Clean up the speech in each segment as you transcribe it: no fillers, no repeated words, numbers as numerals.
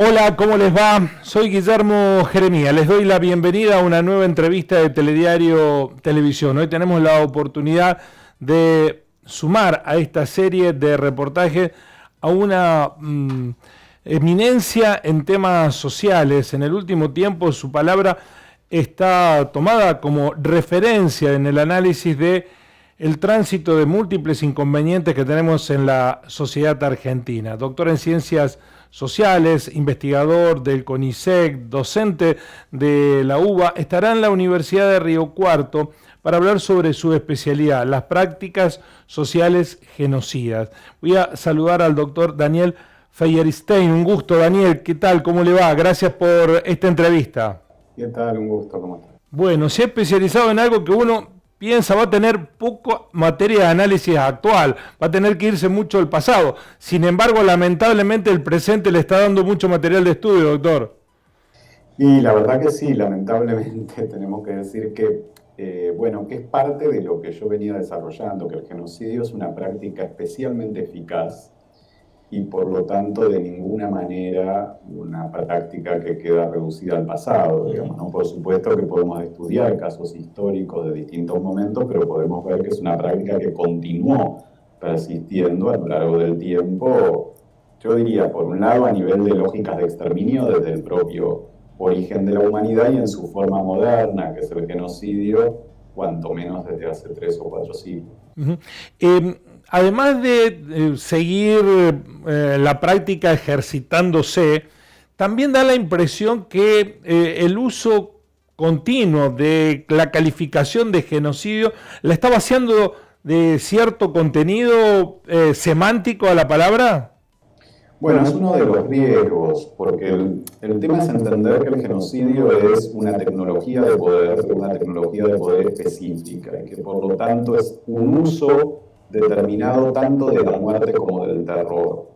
Hola, ¿cómo les va? Soy Guillermo Jeremía. Les doy la bienvenida a una nueva entrevista de Telediario Televisión. Hoy tenemos la oportunidad de sumar a esta serie de reportajes a una eminencia en temas sociales. En el último tiempo su palabra está tomada como referencia en el análisis de el tránsito de múltiples inconvenientes que tenemos en la sociedad argentina. Doctor en Ciencias Sociales, investigador del CONICET, docente de la UBA, estará en la Universidad de Río Cuarto para hablar sobre su especialidad, las prácticas sociales genocidas. Voy a saludar al doctor Daniel Feierstein. Un gusto, Daniel. ¿Qué tal? ¿Cómo le va? Gracias por esta entrevista. ¿Qué tal? Un gusto, ¿cómo estás? Bueno, se ha especializado en algo que uno piensa va a tener poco materia de análisis actual, va a tener que irse mucho al pasado. Sin embargo, lamentablemente el presente le está dando mucho material de estudio, doctor. Y la verdad que sí, lamentablemente tenemos que decir que, que es parte de lo que yo venía desarrollando, que el genocidio es una práctica especialmente eficaz y por lo tanto de ninguna manera una práctica que queda reducida al pasado, digamos, ¿no? Por supuesto que podemos estudiar casos históricos de distintos momentos, pero podemos ver que es una práctica que continuó persistiendo a lo largo del tiempo, yo diría, por un lado, a nivel de lógicas de exterminio desde el propio origen de la humanidad y en su forma moderna, que es el genocidio, cuanto menos desde hace 3 o 4 siglos. Además de seguir la práctica ejercitándose, también da la impresión que el uso continuo de la calificación de genocidio la está vaciando de cierto contenido semántico a la palabra. Bueno, es uno de los riesgos, porque el tema es entender que el genocidio es una tecnología de poder específica, y que por lo tanto es un uso determinado tanto de la muerte como del terror.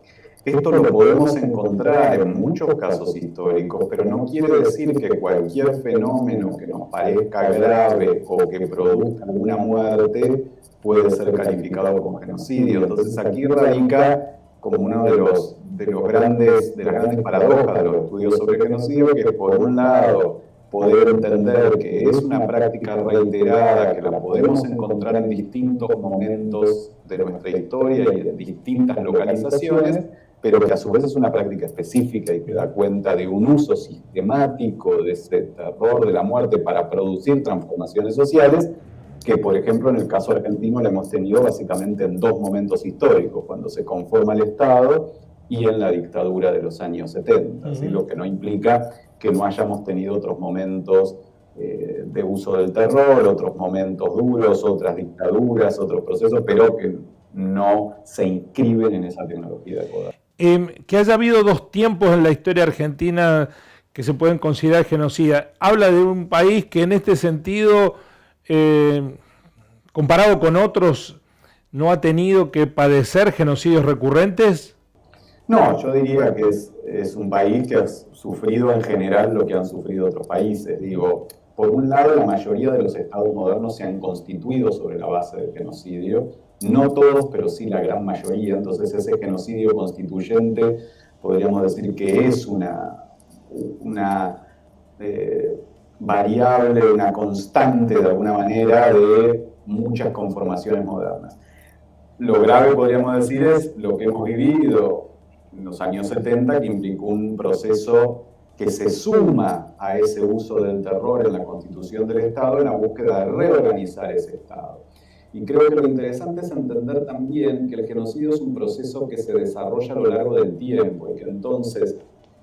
Esto lo podemos encontrar en muchos casos históricos, pero no quiere decir que cualquier fenómeno que nos parezca grave o que produzca una muerte puede ser calificado como genocidio. Entonces aquí radica como uno de las grandes paradojas de los estudios sobre genocidio, que por un lado poder entender que es una práctica reiterada, que la podemos encontrar en distintos momentos de nuestra historia y en distintas localizaciones, pero que a su vez es una práctica específica y que da cuenta de un uso sistemático de ese terror de la muerte para producir transformaciones sociales, que por ejemplo en el caso argentino la hemos tenido básicamente en 2 momentos históricos, cuando se conforma el Estado y en la dictadura de los años 70, ¿sí? Lo que no implica que no hayamos tenido otros momentos de uso del terror, otros momentos duros, otras dictaduras, otros procesos, pero que no se inscriben en esa tecnología de poder. Que haya habido 2 tiempos en la historia argentina que se pueden considerar genocida, habla de un país que en este sentido, comparado con otros, no ha tenido que padecer genocidios recurrentes. No, yo diría que es un país que ha sufrido en general lo que han sufrido otros países. Digo, por un lado, la mayoría de los estados modernos se han constituido sobre la base del genocidio. No todos, pero sí la gran mayoría. Entonces ese genocidio constituyente podríamos decir que es una variable, una constante de alguna manera de muchas conformaciones modernas. Lo grave, podríamos decir, es lo que hemos vivido en los años 70, que implicó un proceso que se suma a ese uso del terror en la constitución del Estado en la búsqueda de reorganizar ese Estado. Y creo que lo interesante es entender también que el genocidio es un proceso que se desarrolla a lo largo del tiempo y que entonces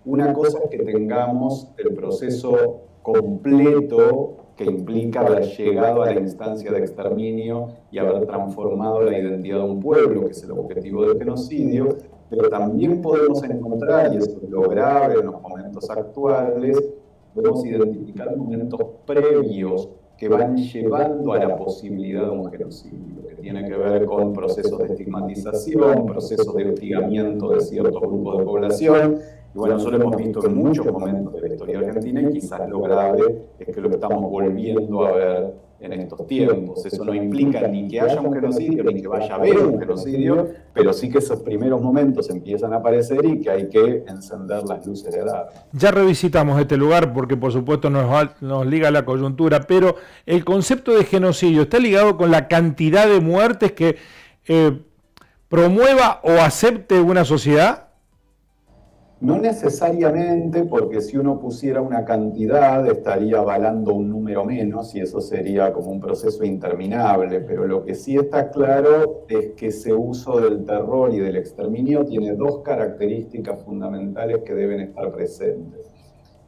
una cosa es que tengamos el proceso completo que implica haber llegado a la instancia de exterminio y haber transformado la identidad de un pueblo, que es el objetivo del genocidio, pero también podemos encontrar, y eso es lo grave en los momentos actuales, podemos identificar momentos previos que van llevando a la posibilidad de un genocidio, que tiene que ver con procesos de estigmatización, procesos de hostigamiento de ciertos grupos de población. Y bueno, eso lo hemos visto en muchos momentos de la historia argentina y quizás lo grave es que lo estamos volviendo a ver en estos tiempos. Eso no implica ni que haya un genocidio, ni que vaya a haber un genocidio, pero sí que esos primeros momentos empiezan a aparecer y que hay que encender las luces de alarma. Ya revisitamos este lugar porque por supuesto nos liga la coyuntura, pero el concepto de genocidio está ligado con la cantidad de muertes que promueva o acepte una sociedad. No necesariamente, porque si uno pusiera una cantidad estaría avalando un número menos y eso sería como un proceso interminable, pero lo que sí está claro es que ese uso del terror y del exterminio tiene dos características fundamentales que deben estar presentes.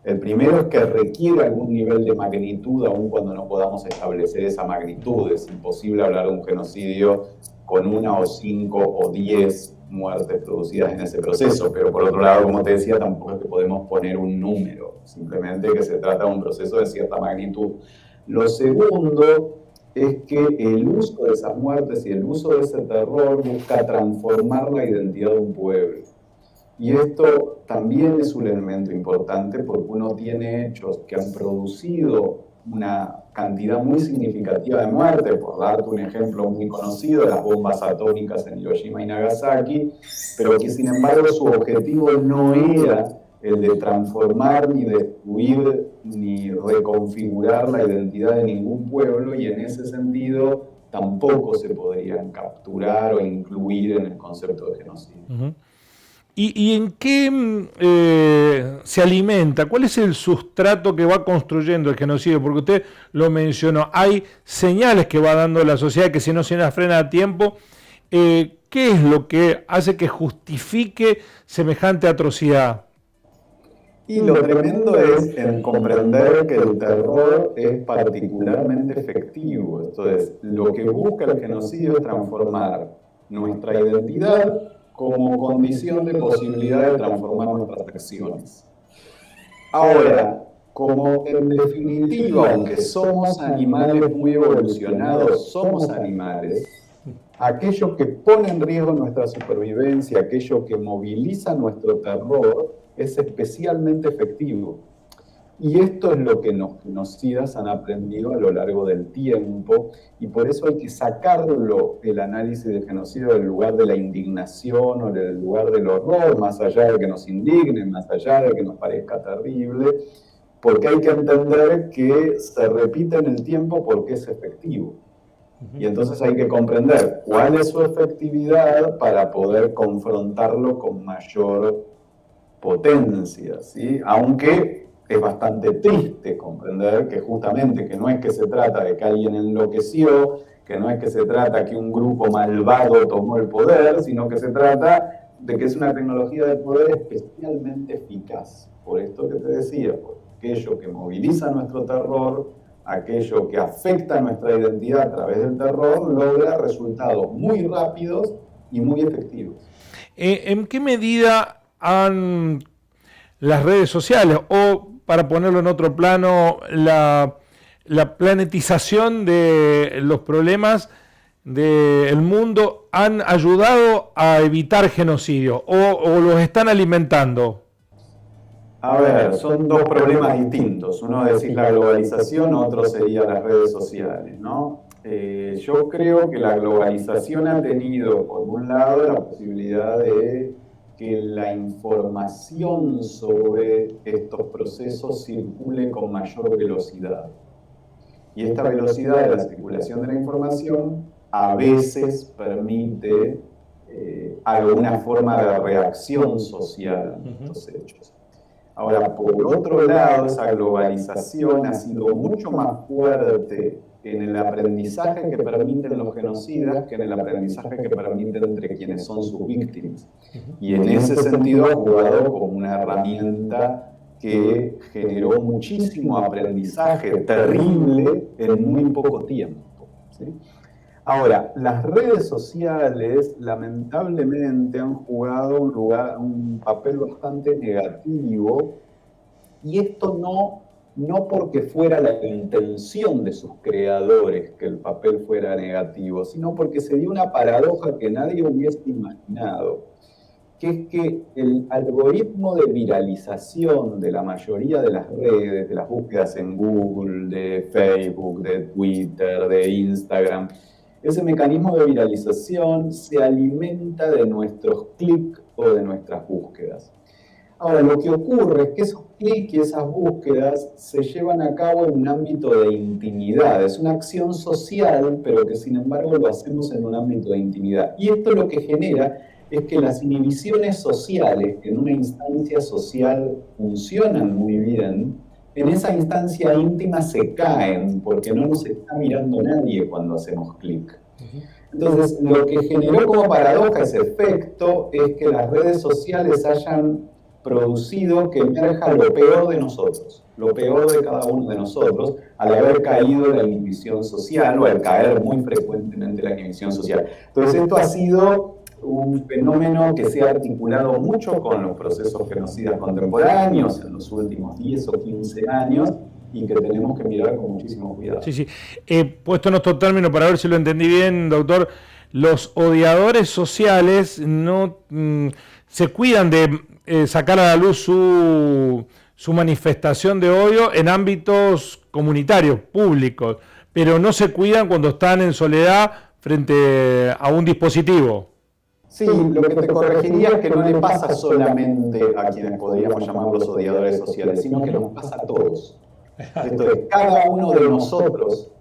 El primero es que requiere algún nivel de magnitud, aun cuando no podamos establecer esa magnitud. Es imposible hablar de un genocidio con 1 o 5 o 10 muertes producidas en ese proceso, pero por otro lado, como te decía, tampoco es que podemos poner un número, simplemente que se trata de un proceso de cierta magnitud. Lo segundo es que el uso de esas muertes y el uso de ese terror busca transformar la identidad de un pueblo. Y esto también es un elemento importante porque uno tiene hechos que han producido una cantidad muy significativa de muertes, por darte un ejemplo muy conocido, las bombas atómicas en Hiroshima y Nagasaki, pero que sin embargo su objetivo no era el de transformar ni destruir ni reconfigurar la identidad de ningún pueblo, y en ese sentido tampoco se podrían capturar o incluir en el concepto de genocidio. Uh-huh. ¿Y en qué se alimenta? ¿Cuál es el sustrato que va construyendo el genocidio? Porque usted lo mencionó, hay señales que va dando la sociedad que si no se las frena a tiempo. ¿Qué es lo que hace que justifique semejante atrocidad? Y lo tremendo es en comprender que el terror es particularmente efectivo. Entonces, lo que busca el genocidio es transformar nuestra identidad como condición de posibilidad de transformar nuestras acciones. Ahora, como en definitiva, aunque somos animales muy evolucionados, somos animales, aquello que pone en riesgo nuestra supervivencia, aquello que moviliza nuestro terror, es especialmente efectivo. Y esto es lo que los genocidas han aprendido a lo largo del tiempo, y por eso hay que sacarlo, el análisis del genocidio, del lugar de la indignación o del lugar del horror, más allá de que nos indigne, más allá de que nos parezca terrible, porque hay que entender que se repite en el tiempo porque es efectivo. Y entonces hay que comprender cuál es su efectividad para poder confrontarlo con mayor potencia, ¿sí? Aunque es bastante triste comprender que justamente que no es que se trata de que alguien enloqueció, que no es que se trata que un grupo malvado tomó el poder, sino que se trata de que es una tecnología de poder especialmente eficaz. Por esto que te decía, por aquello que moviliza nuestro terror, aquello que afecta nuestra identidad a través del terror, logra resultados muy rápidos y muy efectivos. ¿En qué medida han las redes sociales, o para ponerlo en otro plano, la planetización de los problemas del mundo han ayudado a evitar genocidio o los están alimentando? A ver, son dos problemas distintos. Uno decís la globalización, otro sería las redes sociales, ¿no? Yo creo que la globalización ha tenido, por un lado, la posibilidad de que la información sobre estos procesos circule con mayor velocidad. Y esta velocidad de la circulación de la información a veces permite alguna forma de reacción social a estos hechos. Ahora, por otro lado, esa globalización ha sido mucho más fuerte en el aprendizaje que permiten los genocidas que en el aprendizaje que permiten entre quienes son sus víctimas. Y en ese sentido ha jugado como una herramienta que generó muchísimo aprendizaje terrible en muy poco tiempo, ¿sí? Ahora, las redes sociales lamentablemente han jugado un papel bastante negativo, y esto no porque fuera la intención de sus creadores que el papel fuera negativo, sino porque se dio una paradoja que nadie hubiese imaginado. que es que el algoritmo de viralización de la mayoría de las redes, de las búsquedas en Google, de Facebook, de Twitter, de Instagram, ese mecanismo de viralización se alimenta de nuestros clics o de nuestras búsquedas. Ahora, lo que ocurre es que esos clics y esas búsquedas se llevan a cabo en un ámbito de intimidad. Es una acción social, pero que sin embargo lo hacemos en un ámbito de intimidad. Y esto lo que genera es que las inhibiciones sociales, que en una instancia social funcionan muy bien, en esa instancia íntima se caen, porque no nos está mirando nadie cuando hacemos clic. Entonces, lo que generó como paradoja ese efecto es que las redes sociales hayan producido que emerja lo peor de nosotros, lo peor de cada uno de nosotros, al haber caído en la inhibición social o al caer muy frecuentemente en la inhibición social. Entonces, esto ha sido un fenómeno que se ha articulado mucho con los procesos genocidas contemporáneos en los últimos 10 o 15 años y que tenemos que mirar con muchísimo cuidado. Sí, sí. Puesto en estos términos, para ver si lo entendí bien, doctor, los odiadores sociales no se cuidan de sacar a la luz su manifestación de odio en ámbitos comunitarios, públicos, pero no se cuidan cuando están en soledad frente a un dispositivo. Sí, lo que te corregiría es que no le pasa solamente a quienes podríamos llamar los odiadores sociales, sino que nos pasa a todos. Esto es, cada uno de nosotros,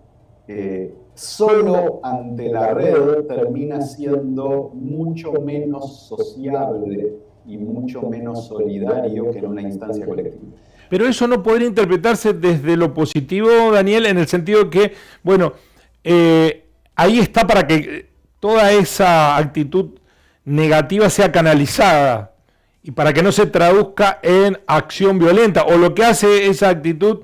solo ante la red, termina siendo mucho menos sociable y mucho menos solidario que en una instancia colectiva. Pero eso no podría interpretarse desde lo positivo, Daniel, en el sentido que, bueno, ahí está para que toda esa actitud negativa sea canalizada y para que no se traduzca en acción violenta, o lo que hace esa actitud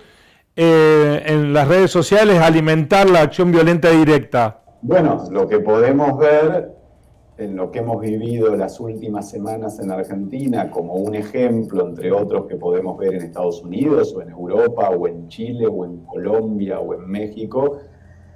en las redes sociales es alimentar la acción violenta directa. Bueno, lo que podemos ver en lo que hemos vivido las últimas semanas en Argentina, como un ejemplo, entre otros que podemos ver en Estados Unidos, o en Europa, o en Chile, o en Colombia, o en México,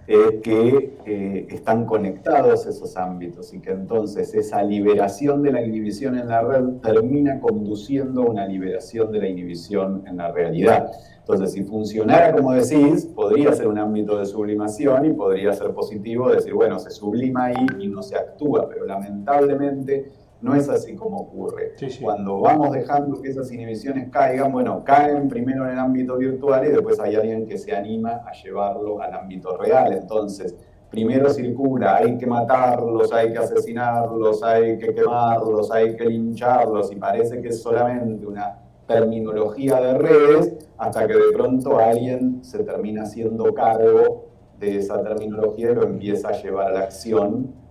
es que están conectados esos ámbitos y que entonces esa liberación de la inhibición en la red termina conduciendo a una liberación de la inhibición en la realidad. Entonces, si funcionara como decís, podría ser un ámbito de sublimación y podría ser positivo decir, bueno, se sublima ahí y no se actúa, pero lamentablemente no es así como ocurre. Sí, sí. Cuando vamos dejando que esas inhibiciones caigan, bueno, caen primero en el ámbito virtual y después hay alguien que se anima a llevarlo al ámbito real. Entonces, primero circula, hay que matarlos, hay que asesinarlos, hay que quemarlos, hay que lincharlos, y parece que es solamente una terminología de redes, hasta que de pronto alguien se termina haciendo cargo de esa terminología y lo empieza a llevar a la acción.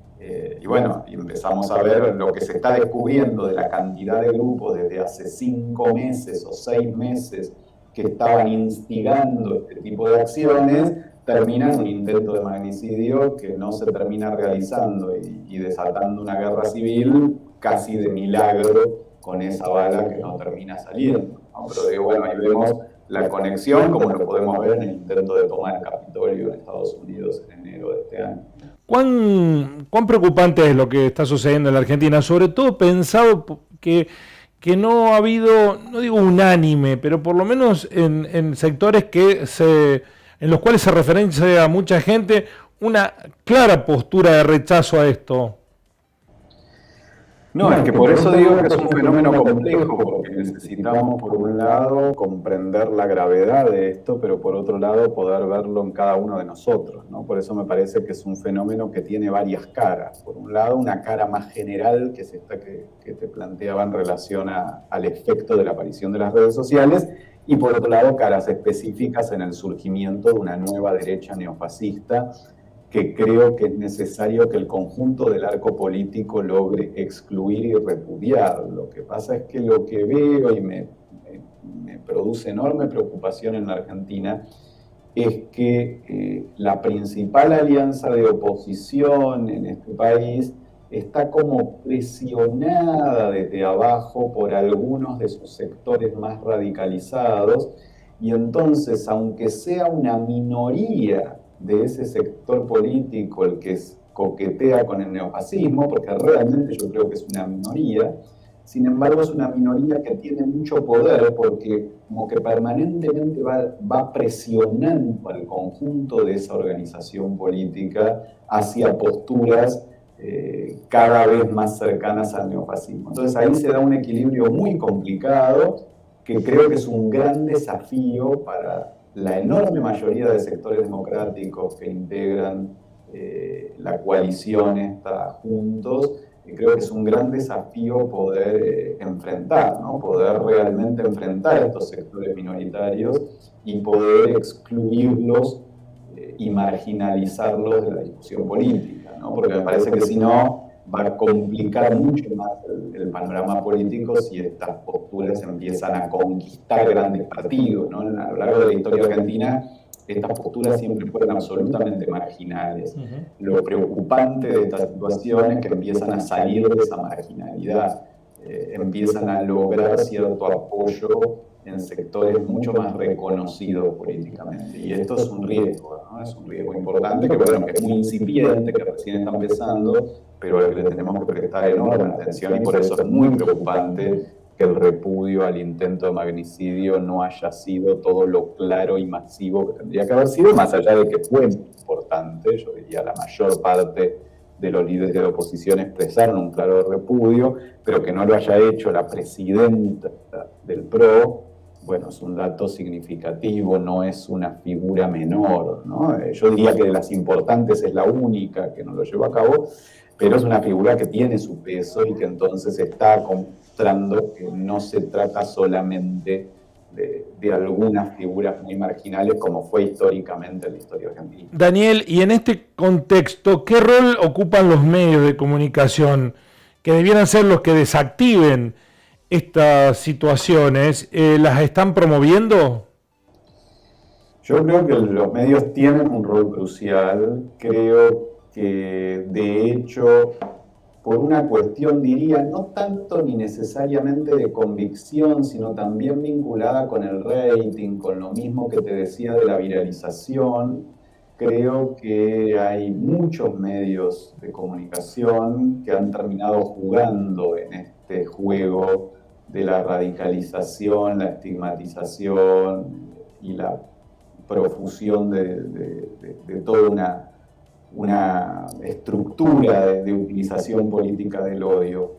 Y bueno, empezamos a ver lo que se está descubriendo de la cantidad de grupos desde hace 5 meses o 6 meses que estaban instigando este tipo de acciones, termina en un intento de magnicidio que no se termina realizando y desatando una guerra civil casi de milagro con esa bala que no termina saliendo, ¿no? Pero bueno, ahí vemos la conexión, como lo podemos ver en el intento de tomar el Capitolio en Estados Unidos en enero de este año. ¿Cuán preocupante es lo que está sucediendo en la Argentina? Sobre todo pensado que no ha habido, no digo unánime, pero por lo menos en sectores en los cuales se referencia a mucha gente, una clara postura de rechazo a esto. No, es que por eso digo que es un fenómeno complejo, porque necesitamos, por un lado, comprender la gravedad de esto, pero por otro lado, poder verlo en cada uno de nosotros, ¿no? Por eso me parece que es un fenómeno que tiene varias caras. Por un lado, una cara más general, que es esta que te planteaba en relación al efecto de la aparición de las redes sociales, y por otro lado, caras específicas en el surgimiento de una nueva derecha neofascista, que creo que es necesario que el conjunto del arco político logre excluir y repudiar. Lo que pasa es que lo que veo y me produce enorme preocupación en la Argentina es que la principal alianza de oposición en este país está como presionada desde abajo por algunos de sus sectores más radicalizados, y entonces, aunque sea una minoría de ese sector político el que coquetea con el neofascismo, porque realmente yo creo que es una minoría, sin embargo es una minoría que tiene mucho poder porque como que permanentemente va presionando al conjunto de esa organización política hacia posturas cada vez más cercanas al neofascismo. Entonces ahí se da un equilibrio muy complicado que creo que es un gran desafío para la enorme mayoría de sectores democráticos que integran la coalición esta Juntos. Creo que es un gran desafío poder enfrentar, ¿no? Poder realmente enfrentar a estos sectores minoritarios y poder excluirlos y marginalizarlos de la discusión política, ¿no? Porque me parece que si no va a complicar mucho más el panorama político si estas posturas empiezan a conquistar grandes partidos, ¿no? A lo largo de la historia argentina, estas posturas siempre fueron absolutamente marginales. Lo preocupante de estas situaciones es que empiezan a salir de esa marginalidad, empiezan a lograr cierto apoyo en sectores mucho más reconocidos políticamente. Y esto es un riesgo, ¿no? Es un riesgo importante que, bueno, que es muy incipiente, que recién está empezando, pero al que le tenemos que prestar enorme atención y por eso es muy preocupante que el repudio al intento de magnicidio no haya sido todo lo claro y masivo que tendría que haber sido, más allá de que fue importante, yo diría la mayor parte de los líderes de la oposición expresaron un claro repudio, pero que no lo haya hecho la presidenta del PRO, bueno, es un dato significativo, no es una figura menor, ¿no? Yo diría que de las importantes es la única que no lo llevó a cabo, pero es una figura que tiene su peso y que entonces está mostrando que no se trata solamente de algunas figuras muy marginales como fue históricamente en la historia argentina. Daniel, y en este contexto, ¿qué rol ocupan los medios de comunicación que debieran ser los que desactiven estas situaciones? ¿Las están promoviendo? Yo creo que los medios tienen un rol crucial. Creo que, de hecho, por una cuestión, diría, no tanto ni necesariamente de convicción, sino también vinculada con el rating, con lo mismo que te decía de la viralización, creo que hay muchos medios de comunicación que han terminado jugando en este juego de la radicalización, la estigmatización y la profusión de toda una estructura de utilización política del odio.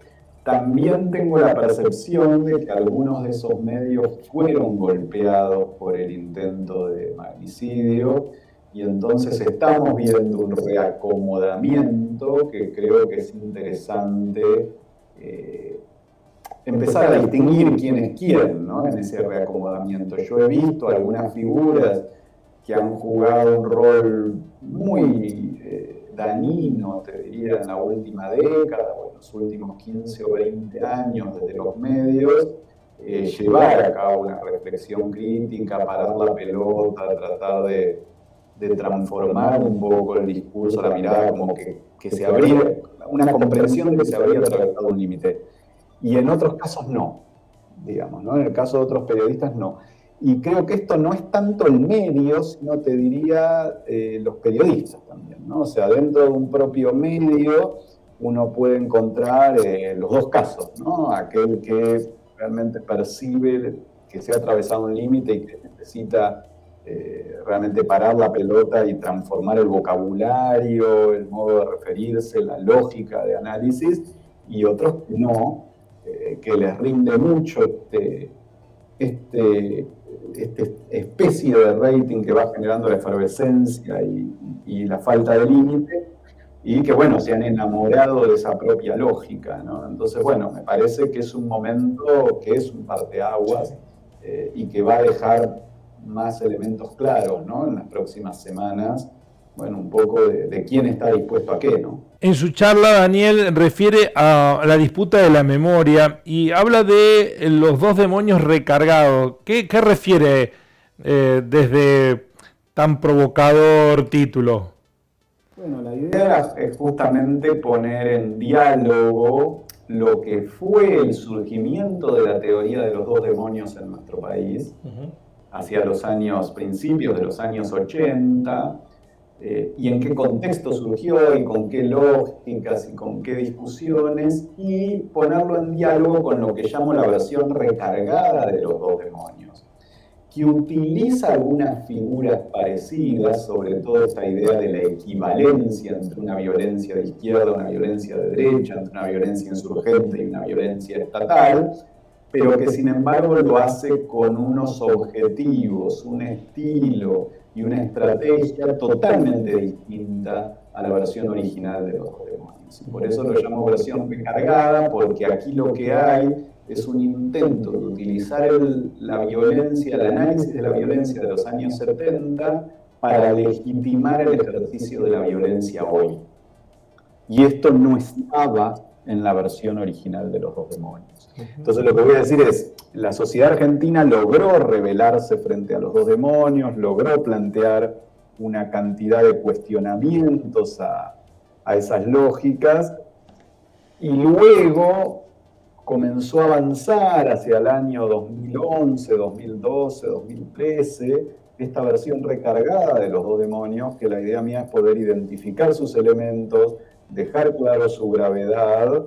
También tengo la percepción de que algunos de esos medios fueron golpeados por el intento de magnicidio y entonces estamos viendo un reacomodamiento que creo que es interesante empezar a distinguir quiénes quieren, ¿no? En ese reacomodamiento. Yo he visto algunas figuras que han jugado un rol muy dañino, te diría, en la última década, o en los últimos 15 o 20 años desde los medios, llevar a cabo una reflexión crítica, parar la pelota, tratar de transformar un poco el discurso, la mirada, como que se abría, una comprensión de que se habría atravesado un límite. Y en otros casos no, digamos, ¿no? En el caso de otros periodistas no. Y creo que esto no es tanto el medio, sino te diría los periodistas también, ¿no? O sea, dentro de un propio medio uno puede encontrar los dos casos, ¿no? Aquel que realmente percibe que se ha atravesado un límite y que necesita realmente parar la pelota y transformar el vocabulario, el modo de referirse, la lógica de análisis, y otros que no, que les rinde mucho esta especie de rating que va generando la efervescencia y la falta de límite, y que, bueno, se han enamorado de esa propia lógica, ¿no? Entonces, bueno, me parece que es un momento que es un parteaguas y que va a dejar más elementos claros, ¿no? En las próximas semanas, bueno, un poco de quién está dispuesto a qué, ¿no? En su charla, Daniel refiere a la disputa de la memoria y habla de los dos demonios recargados. ¿Qué refiere desde tan provocador título? Bueno, la idea es justamente poner en diálogo lo que fue el surgimiento de la teoría de los dos demonios en nuestro país, hacia los principios de los años 80, y en qué contexto surgió y con qué lógicas y con qué discusiones, y ponerlo en diálogo con lo que llamo la versión recargada de los dos demonios, que utiliza algunas figuras parecidas, sobre todo esta idea de la equivalencia entre una violencia de izquierda, una violencia de derecha, entre una violencia insurgente y una violencia estatal, pero que sin embargo lo hace con unos objetivos, un estilo y una estrategia totalmente distinta a la versión original de los dos demonios. Y por eso lo llamo versión recargada, porque aquí lo que hay es un intento de utilizar la violencia, el análisis de la violencia de los años 70 para legitimar el ejercicio de la violencia hoy. Y esto no estaba en la versión original de los dos demonios. Entonces lo que voy a decir es, la sociedad argentina logró rebelarse frente a los dos demonios, logró plantear una cantidad de cuestionamientos a esas lógicas, y luego comenzó a avanzar hacia el año 2011, 2012, 2013, esta versión recargada de los dos demonios, que la idea mía es poder identificar sus elementos, dejar claro su gravedad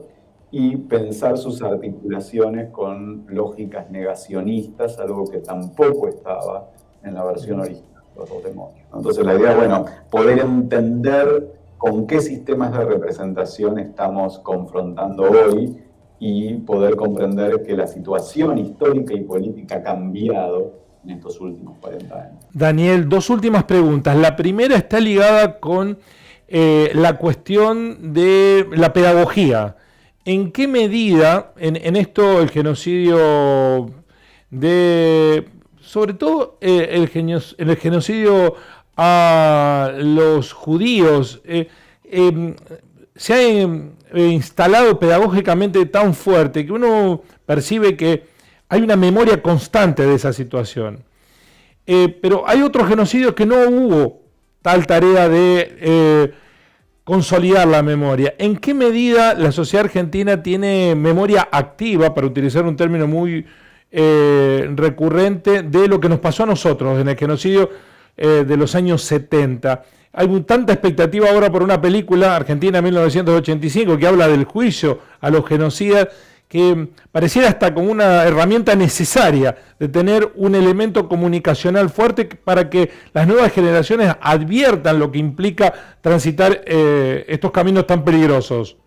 y pensar sus articulaciones con lógicas negacionistas, algo que tampoco estaba en la versión original de los dos demonios. Entonces la idea es, bueno, poder entender con qué sistemas de representación estamos confrontando hoy y poder comprender que la situación histórica y política ha cambiado en estos últimos 40 años. Daniel, dos últimas preguntas. La primera está ligada con la cuestión de la pedagogía. ¿En qué medida en esto el genocidio sobre todo el genocidio a los judíos, se ha instalado pedagógicamente tan fuerte que uno percibe que hay una memoria constante de esa situación? Pero hay otros genocidios que no hubo tal tarea de consolidar la memoria. ¿En qué medida la sociedad argentina tiene memoria activa, para utilizar un término muy recurrente, de lo que nos pasó a nosotros en el genocidio de los años 70? Hay tanta expectativa ahora por una película, Argentina 1985, que habla del juicio a los genocidas, que pareciera hasta como una herramienta necesaria de tener un elemento comunicacional fuerte para que las nuevas generaciones adviertan lo que implica transitar estos caminos tan peligrosos.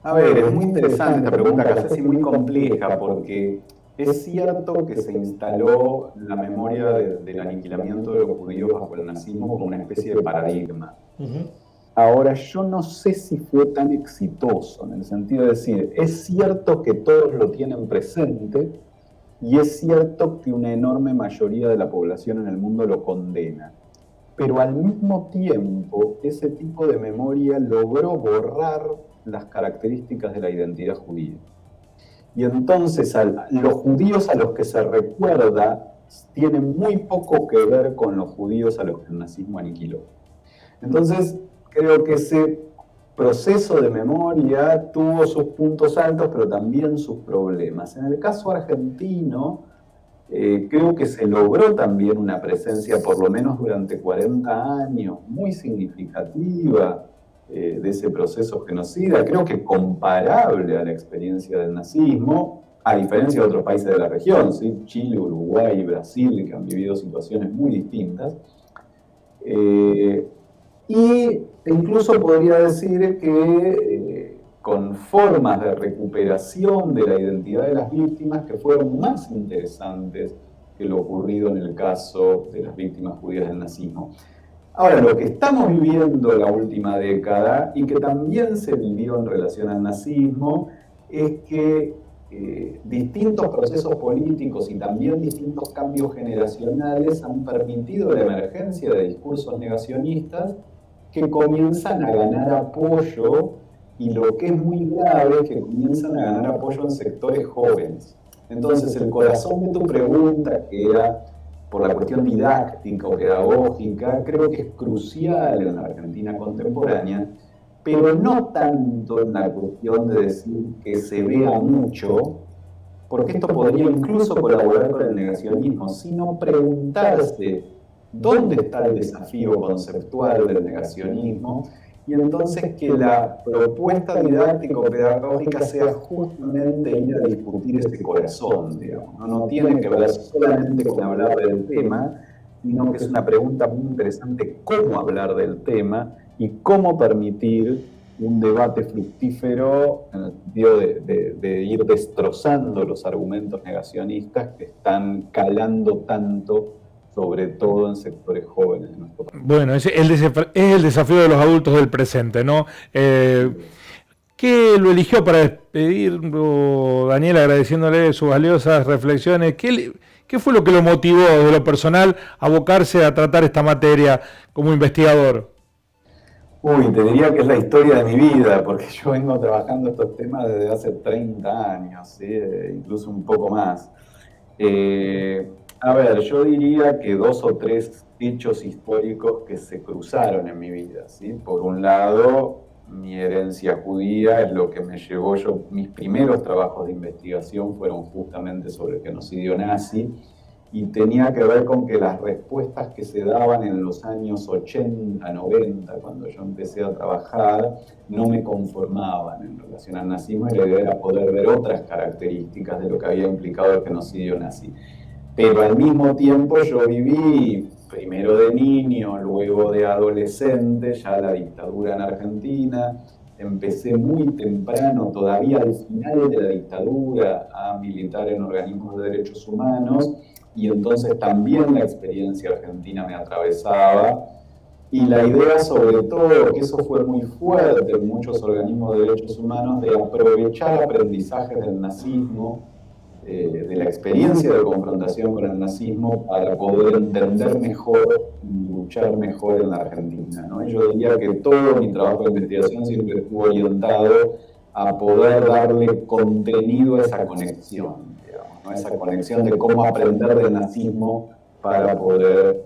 A ver, es muy interesante esta pregunta, casi es muy compleja, porque es cierto que se instaló la memoria del aniquilamiento de los judíos bajo el nazismo como una especie de paradigma. Ahora, yo no sé si fue tan exitoso, en el sentido de decir, es cierto que todos lo tienen presente y es cierto que una enorme mayoría de la población en el mundo lo condena, pero al mismo tiempo ese tipo de memoria logró borrar las características de la identidad judía. Y entonces los judíos a los que se recuerda tienen muy poco que ver con los judíos a los que el nazismo aniquiló. Entonces, creo que ese proceso de memoria tuvo sus puntos altos, pero también sus problemas. En el caso argentino, creo que se logró también una presencia, por lo menos durante 40 años, muy significativa de ese proceso genocida, creo que comparable a la experiencia del nazismo, a diferencia de otros países de la región, ¿sí? Chile, Uruguay, Brasil, que han vivido situaciones muy distintas. Y incluso podría decir que con formas de recuperación de la identidad de las víctimas que fueron más interesantes que lo ocurrido en el caso de las víctimas judías del nazismo. Ahora, lo que estamos viviendo en la última década, y que también se vivió en relación al nazismo, es que distintos procesos políticos y también distintos cambios generacionales han permitido la emergencia de discursos negacionistas que comienzan a ganar apoyo, y lo que es muy grave es que comienzan a ganar apoyo en sectores jóvenes. Entonces, el corazón de tu pregunta, que era por la cuestión didáctica o pedagógica, creo que es crucial en la Argentina contemporánea, pero no tanto en la cuestión de decir que se vea mucho, porque esto podría incluso colaborar con el negacionismo, sino preguntarse dónde está el desafío conceptual del negacionismo, y entonces que la propuesta didáctico-pedagógica sea justamente ir a discutir ese corazón, digamos. No tiene que ver solamente con hablar del tema, sino que es una pregunta muy interesante cómo hablar del tema y cómo permitir un debate fructífero en el sentido de ir destrozando los argumentos negacionistas que están calando tanto, sobre todo en sectores jóvenes de nuestro país. Bueno, es el desafío de los adultos del presente, ¿no? ¿Qué lo eligió para despedirlo, Daniel, agradeciéndole sus valiosas reflexiones? ¿Qué fue lo que lo motivó de lo personal a abocarse a tratar esta materia como investigador? Uy, te diría que es la historia de mi vida, porque yo vengo trabajando estos temas desde hace 30 años, ¿sí? Incluso un poco más. A ver, yo diría que 2 o 3 hechos históricos que se cruzaron en mi vida, ¿sí? Por un lado, mi herencia judía es lo que me llevó mis primeros trabajos de investigación fueron justamente sobre el genocidio nazi, y tenía que ver con que las respuestas que se daban en los años 80, 90, cuando yo empecé a trabajar, no me conformaban en relación al nazismo, y la idea era poder ver otras características de lo que había implicado el genocidio nazi. Pero al mismo tiempo yo viví, primero de niño, luego de adolescente, ya la dictadura en Argentina. Empecé muy temprano, todavía al final de la dictadura, a militar en organismos de derechos humanos, y entonces también la experiencia argentina me atravesaba, y la idea sobre todo, que eso fue muy fuerte en muchos organismos de derechos humanos, de aprovechar aprendizajes del nazismo, de la experiencia de confrontación con el nazismo, para poder entender mejor y luchar mejor en la Argentina, ¿no? Y yo diría que todo mi trabajo de investigación siempre estuvo orientado a poder darle contenido a esa conexión, digamos, ¿no? Esa conexión de cómo aprender del nazismo para poder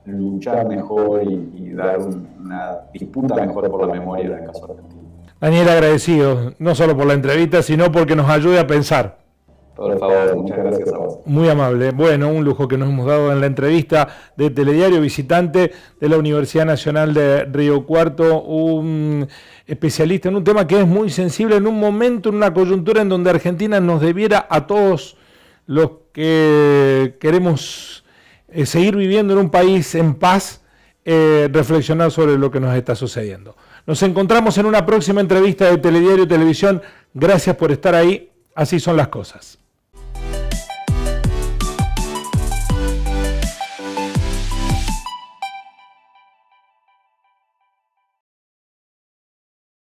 luchar mejor y dar una disputa mejor por la memoria en el caso argentino. Daniel, agradecido, no solo por la entrevista, sino porque nos ayude a pensar. Por favor, muchas gracias a vos. Muy amable. Bueno, un lujo que nos hemos dado en la entrevista de Telediario, visitante de la Universidad Nacional de Río Cuarto, un especialista en un tema que es muy sensible en un momento, en una coyuntura en donde Argentina nos debiera a todos los que queremos seguir viviendo en un país en paz, reflexionar sobre lo que nos está sucediendo. Nos encontramos en una próxima entrevista de Telediario Televisión. Gracias por estar ahí. Así son las cosas.